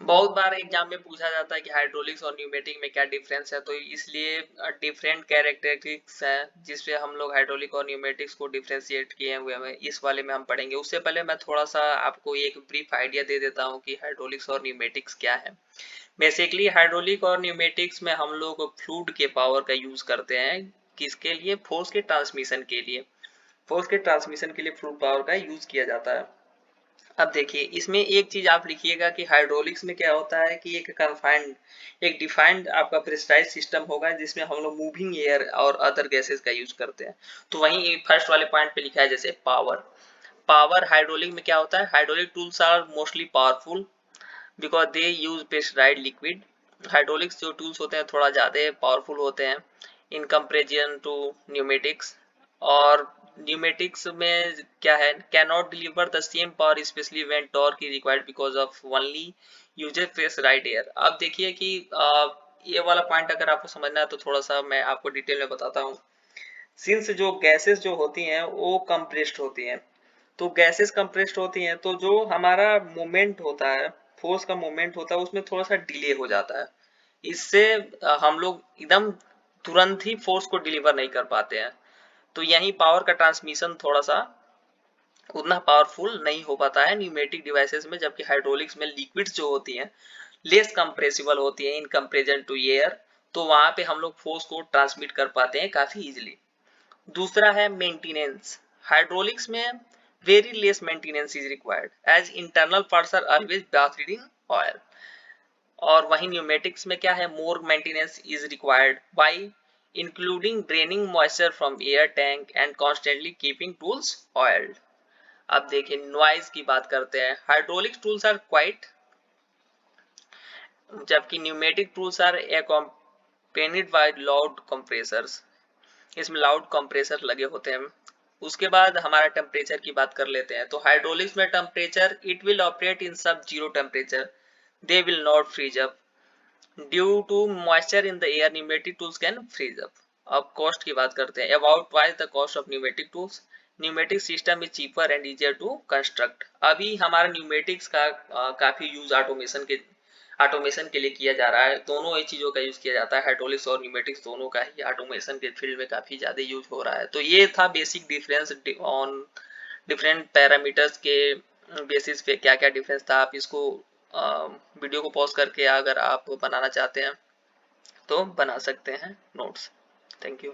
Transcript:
बहुत बार एग्जाम में पूछा जाता है कि हाइड्रोलिक्स और न्यूमेटिक में क्या डिफरेंस है, तो इसलिए डिफरेंट कैरेक्टरिस्टिक्स हैं जिससे हम लोग हाइड्रोलिक और न्यूमेटिक्स को डिफरेंशिएट किए हुए हैं, इस वाले में हम पढ़ेंगे। उससे पहले मैं थोड़ा सा आपको एक ब्रीफ आइडिया दे देता हूँ कि हाइड्रोलिक्स और न्यूमेटिक्स क्या है। बेसिकली हाइड्रोलिक और न्यूमेटिक्स में हम लोग फ्लूइड के पावर का यूज करते हैं। किसके लिए? फोर्स के ट्रांसमिशन के लिए। फोर्स के ट्रांसमिशन के लिए फ्लूइड पावर का यूज किया जाता है। अब देखिए, इसमें एक चीज आप लिखिएगा कि हाइड्रोलिक्स में क्या होता है कि एक कन्फाइंड, एक डिफाइंड आपका प्रेशराइज सिस्टम होगा जिसमें हम लोग मूविंग एयर और अदर गैसेस का यूज करते हैं। तो वहीं फर्स्ट वाले पॉइंट पे लिखा है जैसे पावर। पावर हाइड्रोलिक में क्या होता है? Hydraulic tools are mostly powerful because they use pressurised liquid. Hydraulics जो टूल्स होते हैं थोड़ा ज्यादा पावरफुल होते हैं इन कंपेरिजन टू न्यूमेटिक्स। और न्यूमेटिक्स में क्या है, can not deliver the same power specially when torque is required because of only uses pressurised air. अब देखिए कि ये वाला पॉइंट अगर आपको समझना है तो थोड़ा सा मैं आपको डिटेल में बताता हूँ। सिंस जो गैसेस जो होती हैं वो कंप्रेस्ड होती हैं, तो गैसेस कंप्रेस्ड होती हैं तो जो हमारा मूवमेंट होता है, फोर्स का मूवमेंट होता है, उसमें थोड़ा सा डिले हो जाता है। इससे हम लोग एकदम तुरंत ही फोर्स को डिलीवर नहीं कर पाते हैं। तो यही पावर का ट्रांसमिशन थोड़ा सा उतना पावरफुल नहीं हो पाता है न्यूमेटिक डिवाइसेस में, जबकि हाइड्रोलिक्स में लिक्विड्स जो होती हैं लेस कंप्रेसिबल होती है इन कंपेरिजन टू एयर, तो वहां पे हम लोग फोर्स को ट्रांसमिट कर पाते हैं काफी इजिली। दूसरा है मेंटेनेंस। हाइड्रोलिक्स में very less maintenance is required as internal parts are always bathed in oil. और वहीं न्यूमेटिक्स में क्या है, more maintenance is required by including draining moisture from air tank and constantly keeping tools oiled. अब देखिए noise की बात करते हैं। हाइड्रोलिक टूल्स आर क्वाइट, जबकि pneumatic tools are accompanied by loud compressors. इसमें लाउड कंप्रेसर लगे होते हैं। उसके बाद हमारा टेम्परेचर की बात कर लेते हैं। तो हाइड्रोलिक्स में temperature it will operate in sub zero temperature, they will not freeze up due to moisture in the air. Pneumatic tools can freeze up. अब कॉस्ट की बात करते हैं। About twice the cost of pneumatic tools. Pneumatic system is cheaper and easier to construct. अभी हमारा pneumatics का काफी use automation के लिए किया जा रहा है। दोनों ही चीजों का यूज किया जाता है, हाइड्रोलिक्स और न्यूमेटिक्स दोनों का ही ऑटोमेशन के फील्ड में काफी ज्यादा यूज हो रहा है। तो ये था basic difference on different parameters के बेसिस पे क्या क्या डिफरेंस था। आप इसको वीडियो को पॉज करके अगर आप बनाना चाहते हैं तो बना सकते हैं नोट्स। Thank you.